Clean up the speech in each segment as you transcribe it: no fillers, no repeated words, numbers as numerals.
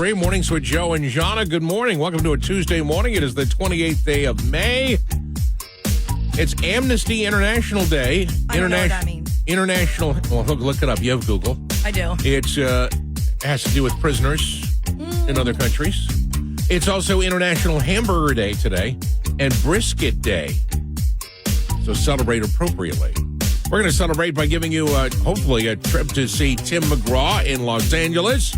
107.3, Mornings with Joe and Jahna. Good morning. Welcome to a Tuesday morning. It is the 28th day of May. It's Amnesty International Day. I don't know what that means. International, well, look it up. You have Google. I do. It has to do with prisoners in other countries. It's also International Hamburger Day today and Brisket Day. So celebrate appropriately. We're going to celebrate by giving you, hopefully, a trip to see Tim McGraw in Los Angeles.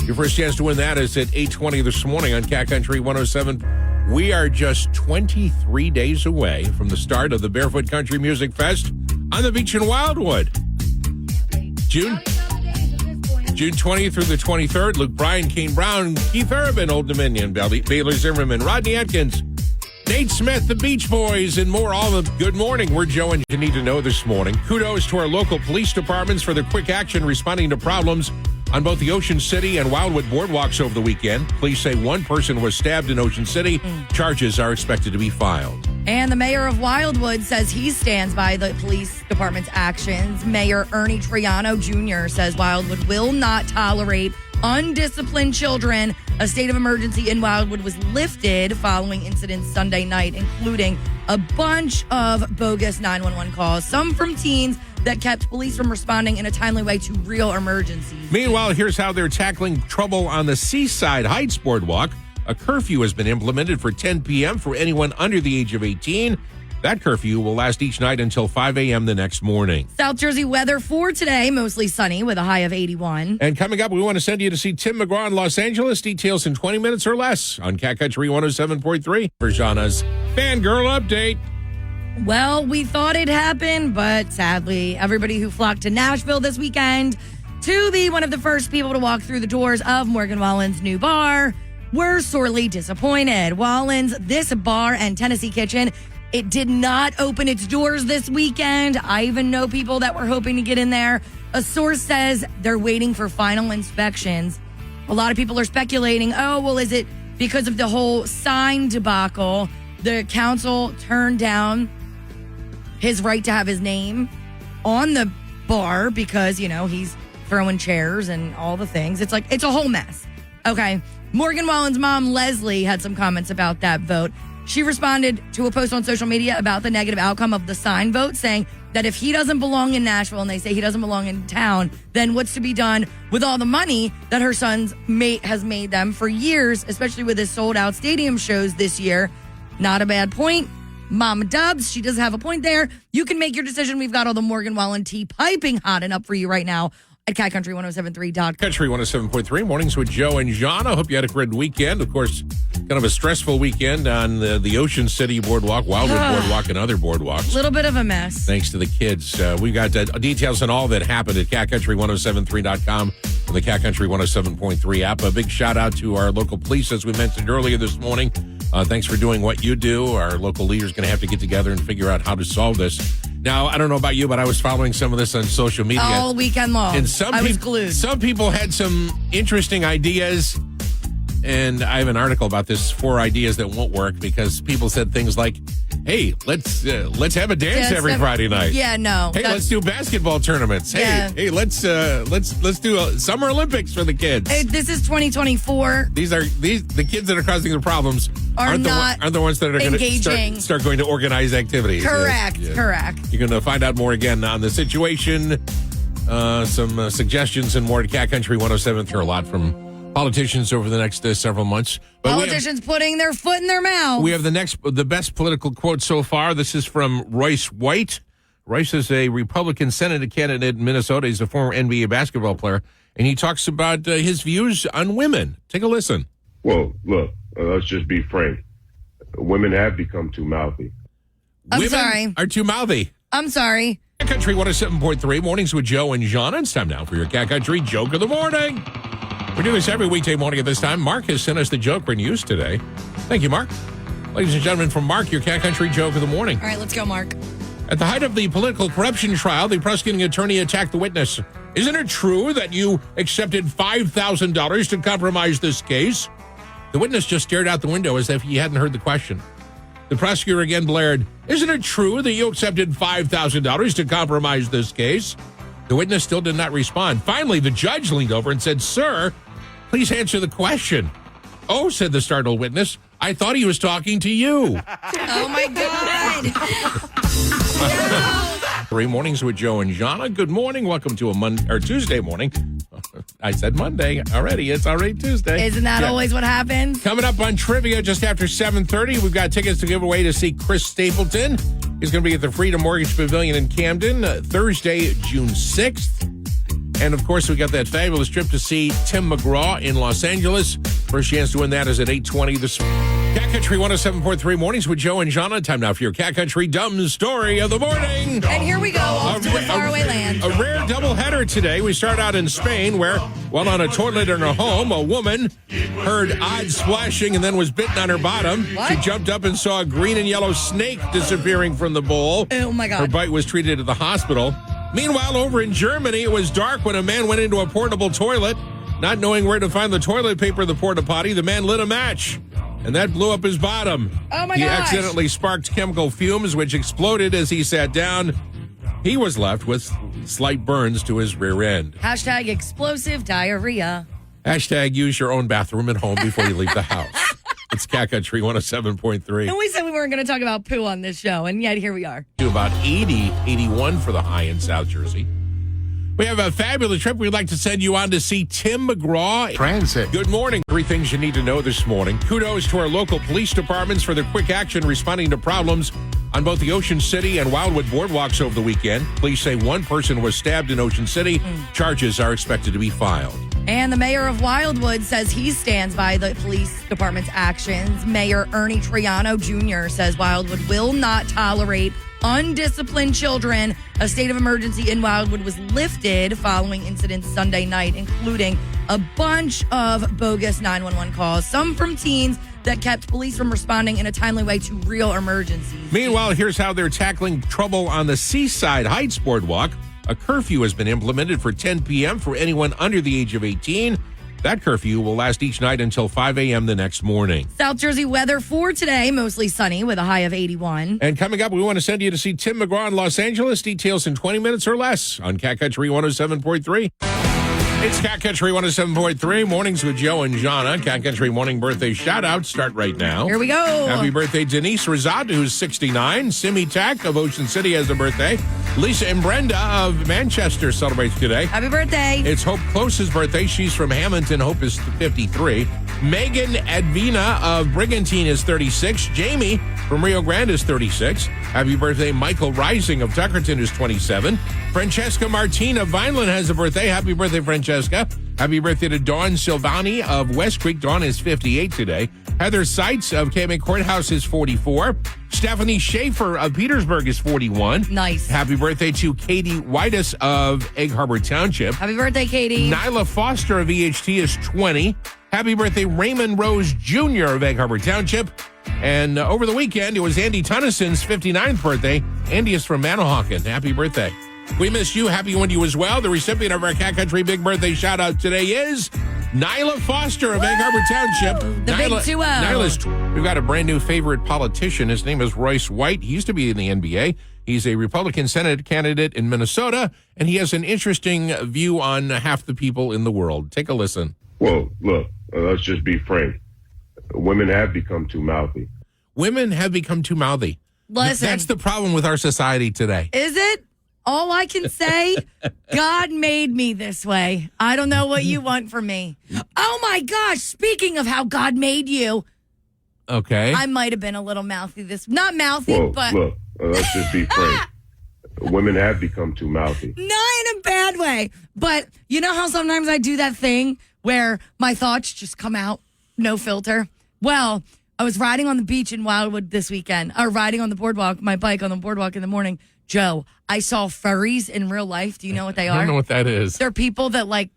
Your first chance to win that is at 8:20 this morning on Cat Country 107. We are just 23 days away from the start of the Barefoot Country Music Fest on the beach in Wildwood. June 20th through the 23rd, Luke Bryan, Kane Brown, Keith Urban, Old Dominion, Baylor Zimmerman, Rodney Atkins, Nate Smith, the Beach Boys, and more. All of good morning. We're Joe and you need to know this morning. Kudos to our local police departments for their quick action responding to problems on both the Ocean City and Wildwood boardwalks over the weekend. Police say one person was stabbed in Ocean City. Charges are expected to be filed. And the mayor of Wildwood says he stands by the police department's actions. Mayor Ernie Triano Jr. says Wildwood will not tolerate undisciplined children. A state of emergency in Wildwood was lifted following incidents Sunday night, including a bunch of bogus 911 calls, some from teens that kept police from responding in a timely way to real emergencies. Meanwhile, here's how they're tackling trouble on the Seaside Heights Boardwalk. A curfew has been implemented for 10 p.m. for anyone under the age of 18. That curfew will last each night until 5 a.m. the next morning. South Jersey weather for today, mostly sunny with a high of 81. And coming up, we want to send you to see Tim McGraw in Los Angeles. Details in 20 minutes or less on Cat Country 107.3 for Jahna's Fangirl Update. Well, we thought it happened, but sadly, everybody who flocked to Nashville this weekend to be one of the first people to walk through the doors of Morgan Wallen's new bar were sorely disappointed. Wallen's, this bar and Tennessee Kitchen, it did not open its doors this weekend. I even know people that were hoping to get in there. A source says they're waiting for final inspections. A lot of people are speculating, is it because of the whole sign debacle? The council turned down his right to have his name on the bar because, he's throwing chairs and all the things. It's a whole mess. Okay. Morgan Wallen's mom, Leslie, had some comments about that vote. She responded to a post on social media about the negative outcome of the sign vote, saying that if he doesn't belong in Nashville and they say he doesn't belong in town, then what's to be done with all the money that her son's mate has made them for years, especially with his sold-out stadium shows this year. Not a bad point. Mama Dubs, she does have a point there. You can make your decision. We've got all the Morgan Wallen tea piping hot and up for you right now at CatCountry1073.com. Country 107.3, Mornings with Joe and Jahna. Hope you had a great weekend. Of course, kind of a stressful weekend on the Ocean City Boardwalk, Wildwood Boardwalk, and other boardwalks. A little bit of a mess. Thanks to the kids. We got details on all that happened at CatCountry1073.com and the Cat Country 107.3 app. A big shout out to our local police, as we mentioned earlier this morning. Thanks for doing what you do. Our local leader's going to have to get together and figure out how to solve this. Now, I don't know about you, but I was following some of this on social media. All weekend long. And I was glued. Some people had some interesting ideas. And I have an article about this, 4 ideas that won't work, because people said things like, hey, let's have a dance every Friday night. Yeah, no. Hey, let's do basketball tournaments. Yeah. Hey, let's do a Summer Olympics for the kids. Hey, this is 2024. The kids that are causing the problems aren't the ones that are going to start going to organized activities. Correct. Yes. Correct. You're going to find out more again on the situation, some suggestions, and more at Cat Country 107. Through a lot from politicians over the next several months. But politicians putting their foot in their mouth. We have the best political quote so far. This is from Royce White. Royce is a Republican Senate candidate in Minnesota. He's a former NBA basketball player, and he talks about his views on women. Take a listen. Well, look, let's just be frank. Women have become too mouthy. Women are too mouthy. I'm sorry. Cat Country 107.3, Mornings with Joe and Jahna. It's time now for your Cat Country Joke of the Morning. We do this every weekday morning at this time. Mark has sent us the joke we're going to use today. Thank you, Mark. Ladies and gentlemen, from Mark, your Cat Country Joke of the Morning. All right, let's go, Mark. At the height of the political corruption trial, the prosecuting attorney attacked the witness. Isn't it true that you accepted $5,000 to compromise this case? The witness just stared out the window as if he hadn't heard the question. The prosecutor again blared, isn't it true that you accepted $5,000 to compromise this case? The witness still did not respond. Finally, the judge leaned over and said, sir, Please answer the question. Oh, said the startled witness. I thought he was talking to you. Oh, my God. 3 mornings with Joe and Jahna. Good morning. Welcome to a Tuesday morning. I said Monday already. It's already Tuesday. Isn't that always what happens? Coming up on trivia just after 7:30, we've got tickets to give away to see Chris Stapleton. He's going to be at the Freedom Mortgage Pavilion in Camden Thursday, June 6th. And, of course, we got that fabulous trip to see Tim McGraw in Los Angeles. First chance to win that is at 8:20 this Cat Country 107.3 mornings with Joe and Jahna. Time now for your Cat Country Dumb Story of the Morning. And here we go, off to the faraway land. A rare doubleheader today. We start out in Spain where, while on a toilet in her home, a woman heard odd splashing and then was bitten on her bottom. What? She jumped up and saw a green and yellow snake disappearing from the bowl. Oh, my God. Her bite was treated at the hospital. Meanwhile, over in Germany, it was dark when a man went into a portable toilet. Not knowing where to find the toilet paper in the porta potty, the man lit a match, and that blew up his bottom. Oh, my He gosh. accidentally sparked chemical fumes, which exploded as he sat down. He was left with slight burns to his rear end. Hashtag explosive diarrhea. Hashtag use your own bathroom at home before you leave the house. It's Cat Country 107.3. And we said we weren't going to talk about poo on this show, and yet here we are. To about 80, 81 for the high in South Jersey. We have a fabulous trip we'd like to send you on to see Tim McGraw. Transit. Good morning. 3 things you need to know this morning. Kudos to our local police departments for their quick action responding to problems on both the Ocean City and Wildwood boardwalks over the weekend. Police say one person was stabbed in Ocean City. Charges are expected to be filed. And the mayor of Wildwood says he stands by the police department's actions. Mayor Ernie Triano Jr. says Wildwood will not tolerate undisciplined children. A state of emergency in Wildwood was lifted following incidents Sunday night, including a bunch of bogus 911 calls, some from teens that kept police from responding in a timely way to real emergencies. Meanwhile, here's how they're tackling trouble on the Seaside Heights Boardwalk. A curfew has been implemented for 10 p.m. for anyone under the age of 18. That curfew will last each night until 5 a.m. the next morning. South Jersey weather for today, mostly sunny with a high of 81. And coming up, we want to send you to see Tim McGraw in Los Angeles. Details in 20 minutes or less on Cat Country 107.3. It's Cat Country 107.3, mornings with Joe and Jahna. Cat Country morning birthday shout-outs start right now. Here we go. Happy birthday, Denise Rosado, who's 69. Simi Tack of Ocean City has a birthday. Lisa and Brenda of Manchester celebrates today. Happy birthday. It's Hope Close's birthday. She's from Hamilton. Hope is 53. Megan Advina of Brigantine is 36. Jamie from Rio Grande is 36. Happy birthday, Michael Rising of Tuckerton is 27. Francesca Martin of Vineland has a birthday. Happy birthday, Francesca. Happy birthday to Dawn Silvani of West Creek. Dawn is 58 today. Heather Seitz of KMA Courthouse is 44. Stephanie Schaefer of Petersburg is 41. Nice. Happy birthday to Katie Whitus of Egg Harbor Township. Happy birthday, Katie. Nyla Foster of EHT is 20. Happy birthday, Raymond Rose Jr. of Egg Harbor Township. And over the weekend, it was Andy Tonnisson's 59th birthday. Andy is from Manahawkin. Happy birthday. We missed you. Happy one to you as well. The recipient of our Cat Country Big Birthday shout-out today is Nyla Foster of Egg Harbor Township. The big 2-0. Nyla's, we've got a brand new favorite politician. His name is Royce White. He used to be in the NBA. He's a Republican Senate candidate in Minnesota, and he has an interesting view on half the people in the world. Take a listen. Well, look, let's just be frank. Women have become too mouthy. Women have become too mouthy. Listen. That's the problem with our society today. Is it? All I can say, God made me this way. I don't know what you want from me. Oh, my gosh. Speaking of how God made you, Okay. I might have been a little mouthy not mouthy, Well, but look, let's just be frank. Women have become too mouthy. not in a bad way. But you know how sometimes I do that thing where my thoughts just come out, no filter? Well, I was riding on the beach in Wildwood this weekend, or riding on the boardwalk, my bike on the boardwalk in the morning. Joe, I saw furries in real life. Do you know what they I are? don't know what that is. They're people that like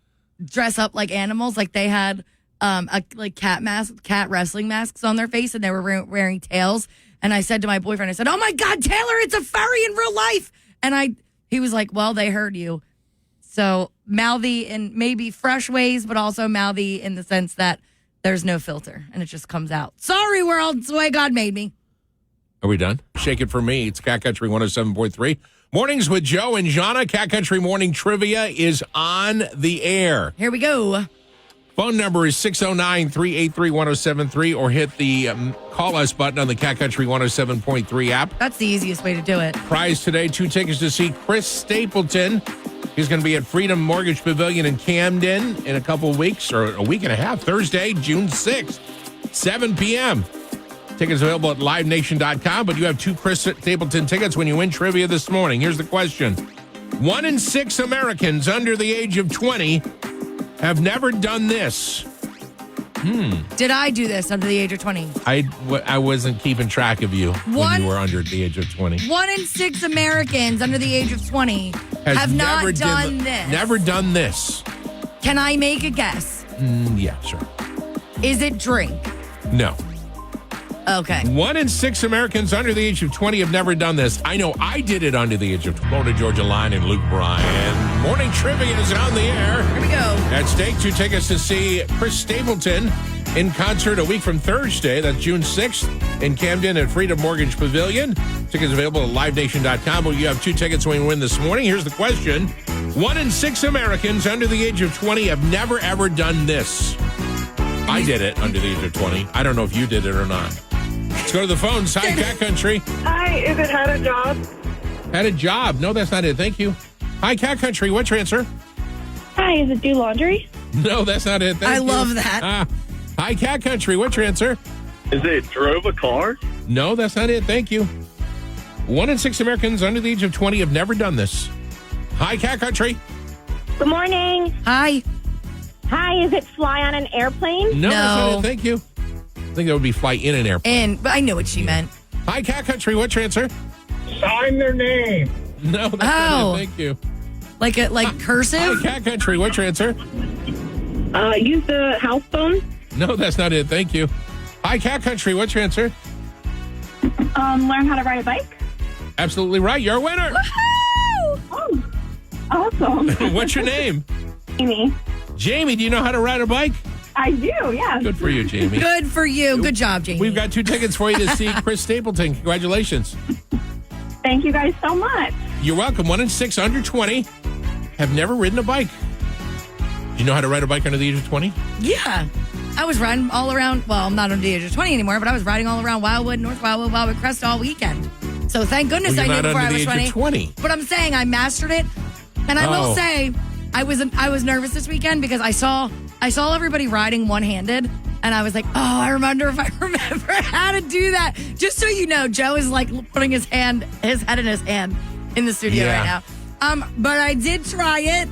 dress up like animals. Like they had cat wrestling masks on their face, and they were wearing tails. And I said to my boyfriend, I said, "Oh my God, Taylor, it's a furry in real life." And he was like, "Well, they heard you." So mouthy in maybe fresh ways, but also mouthy in the sense that there's no filter and it just comes out. Sorry, world. It's the way God made me. Are we done? Shake it for me. It's Cat Country 107.3. Mornings with Joe and Jahna. Cat Country Morning Trivia is on the air. Here we go. Phone number is 609-383-1073 or hit the call us button on the Cat Country 107.3 app. That's the easiest way to do it. Prize today, 2 tickets to see Chris Stapleton. He's going to be at Freedom Mortgage Pavilion in Camden in a couple of weeks, or a week and a half, Thursday, June 6th, 7 p.m. Tickets available at livenation.com, but you have 2 Chris Stapleton tickets when you win trivia this morning. Here's the question. 1 in 6 Americans under the age of 20 have never done this. Did I do this under the age of 20? I wasn't keeping track of you when you were under the age of 20. 1 in 6 Americans under the age of 20 have not done this. Never done this. Can I make a guess? Yeah, sure. Is it drink? No. Okay. 1 in 6 Americans under the age of 20 have never done this. I know I did it under the age of 20. Florida Georgia Line and Luke Bryan. Morning trivia is on the air. Here we go. At stake, 2 tickets to see Chris Stapleton in concert a week from Thursday. That's June 6th in Camden at Freedom Mortgage Pavilion. Tickets available at livenation.com. Well, you have 2 tickets when you win this morning. Here's the question. 1 in 6 Americans under the age of 20 have never, ever done this. I did it under the age of 20. I don't know if you did it or not. Let's go to the phones. Hi, Cat Country. Hi, is it had a job? Had a job. No, that's not it. Thank you. Hi, Cat Country. What's your answer? Hi, is it do laundry? No, that's not it. Thank you. love that. Hi, Cat Country. What's your answer? Is it drove a car? No, that's not it. Thank you. 1 in 6 Americans under the age of 20 have never done this. Hi, Cat Country. Good morning. Hi. Hi, is it fly on an airplane? No, that's not No. it. Thank you. I think that would be fly in an airplane. But I know what she meant. Hi, Cat Country. What's your answer? Sign their name. No, that's not Oh. it. Thank you. Like cursive? Hi, Cat Country. What's your answer? Use the house phone? No, that's not it. Thank you. Hi, Cat Country. What's your answer? Learn how to ride a bike? Absolutely right. You're a winner. Woohoo! Oh, awesome. What's your name? Amy. Jamie, do you know how to ride a bike? I do, yeah. Good for you, Jamie. Good for you. Good job, Jamie. We've got 2 tickets for you to see Chris Stapleton. Congratulations. Thank you guys so much. You're welcome. 1 in 6 under 20 have never ridden a bike. Do you know how to ride a bike under the age of 20? Yeah. I was riding all around, well, I'm not under the age of 20 anymore, but I was riding all around Wildwood, North Wildwood Crest all weekend. So thank goodness Well, I you're knew not before I under was the age of 20. But I'm saying I mastered it. And I will say, I was nervous this weekend because I saw everybody riding one-handed, and I was like, oh, I remember if I remember how to do that. Just so you know, Joe is like putting his head in his hand in the studio right now. But I did try it.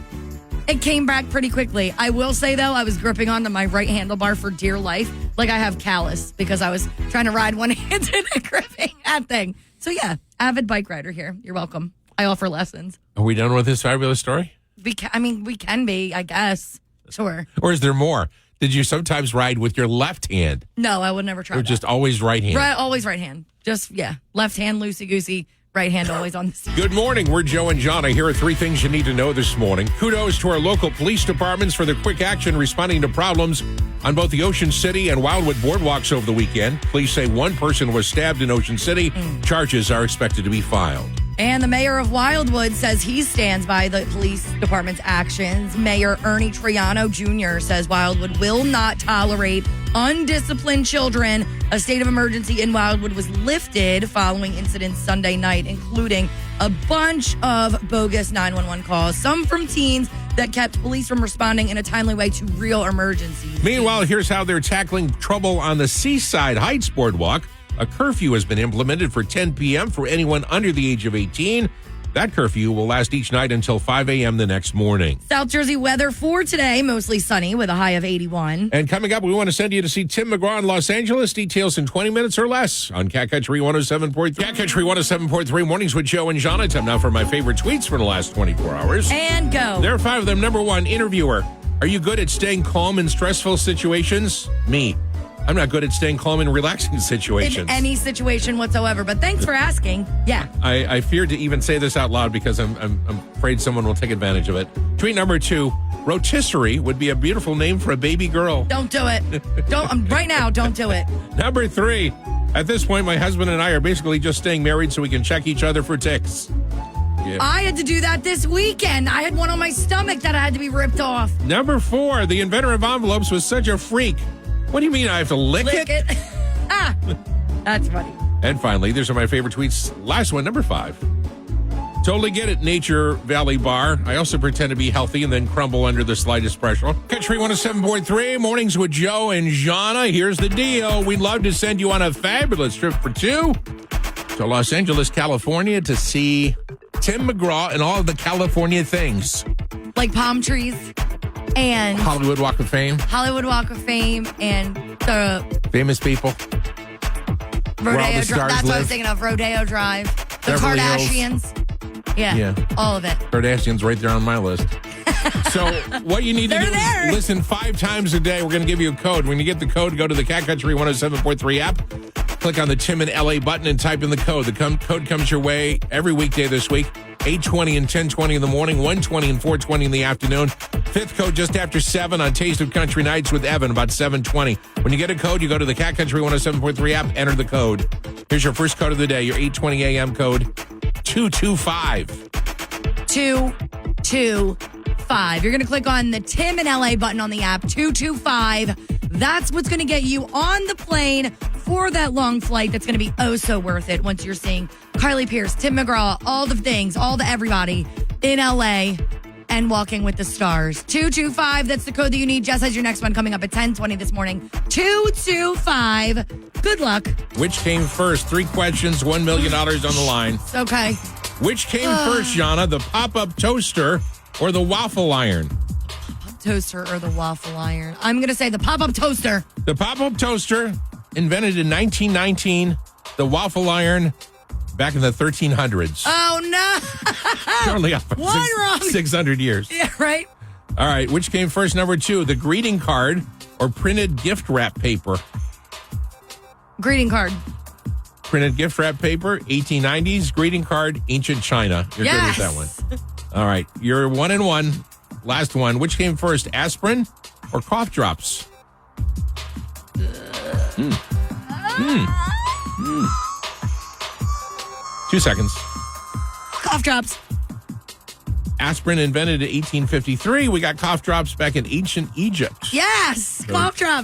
It came back pretty quickly. I will say, though, I was gripping onto my right handlebar for dear life. Like I have callus because I was trying to ride one-handed and gripping that thing. So, yeah, avid bike rider here. You're welcome. I offer lessons. Are we done with this fabulous story? We can be, I guess. Sure. Or is there more? Did you sometimes ride with your left hand? No, I would never try Or that. just always right hand? Always right hand. Just, yeah. Left hand, loosey-goosey. Right hand always on the seat. Good morning. We're Joe and Jahna. Here are 3 things you need to know this morning. Kudos to our local police departments for their quick action responding to problems on both the Ocean City and Wildwood boardwalks over the weekend. Police say 1 person was stabbed in Ocean City. Charges are expected to be filed. And the mayor of Wildwood says he stands by the police department's actions. Mayor Ernie Triano Jr. says Wildwood will not tolerate undisciplined children. A state of emergency in Wildwood was lifted following incidents Sunday night, including a bunch of bogus 911 calls, some from teens that kept police from responding in a timely way to real emergencies. Meanwhile, here's how they're tackling trouble on the Seaside Heights Boardwalk. A curfew has been implemented for 10 p.m. for anyone under the age of 18. That curfew will last each night until 5 a.m. the next morning. South Jersey weather for today, mostly sunny with a high of 81. And coming up, we want to send you to see Tim McGraw in Los Angeles. Details in 20 minutes or less on Cat Country 107.3. Cat Country 107.3 mornings with Joe and Jahna. Time now for my favorite tweets for the last 24 hours. And go. There are 5 of them. Number 1, interviewer. Are you good at staying calm in stressful situations? Me. I'm not good at staying calm in relaxing situations. In any situation whatsoever. But thanks for asking. Yeah. I feared to even say this out loud because I'm afraid someone will take advantage of it. Tweet number 2, rotisserie would be a beautiful name for a baby girl. Don't do it. Right now, don't do it. Number 3, at this point, my husband and I are basically just staying married so we can check each other for ticks. Yeah. I had to do that this weekend. I had one on my stomach that had to be ripped off. Number 4, the inventor of envelopes was such a freak. What do you mean I have to lick Lick it. Ah, that's funny. And finally, these are my favorite tweets. Last one, number 5. Totally get it, Nature Valley Bar. I also pretend to be healthy and then crumble under the slightest pressure. Country 107.3, mornings with Joe and Jahna. Here's the deal. We'd love to send you on a fabulous trip for 2 to Los Angeles, California to see Tim McGraw and all of the California things. Like palm trees and Hollywood Walk of Fame. Hollywood Walk of Fame and the Famous people. Where all Rodeo the Drive. stars That's what I live. was thinking of. Rodeo Drive. The Beverly Hills. Kardashians. Yeah, Yeah. all of it. Kardashian's right there on my list. So what you need to They're do there. is listen 5 times a day. We're going to give you a code. When you get the code, go to the Cat Country 107.3 app. Click on the Tim and LA button and type in the code. The code comes your way every weekday this week. 8:20 and 10:20 in the morning, 1:20 and 4:20 in the afternoon. 5th code just after 7 on Taste of Country Nights with Evan, about 7:20. When you get a code, you go to the Cat Country 107.3 app, enter the code. Here's your first code of the day, your 8:20 a.m. code, 225. 225. You're going to click on the Tim and LA button on the app, 225. That's what's going to get you on the plane for that long flight that's going to be oh so worth it once you're seeing Carly Pierce, Tim McGraw, all the things, all the everybody in LA and Walking with the Stars. 225, that's the code that you need. Jess has your next one coming up at 10:20 this morning. 225. Good luck. Which came first? 3 questions, $1 million on the line. Okay. Which came first, Jahna, the pop-up toaster or the waffle iron? Toaster or the waffle iron? I'm going to say the pop-up toaster. The pop-up toaster, invented in 1919. The waffle iron, back in the 1300s. Oh, no. Totally off by One wrong. 600 years. Yeah, right? All right, which came first? Number 2, the greeting card or printed gift wrap paper? Greeting card. Printed gift wrap paper, 1890s. Greeting card, ancient China. You're Yes. good with that one. All right, you're 1 and 1. Last one. Which came first, aspirin or cough drops? 2 seconds. Cough drops. Aspirin invented in 1853. We got cough drops back in ancient Egypt. Yes. Cough drops.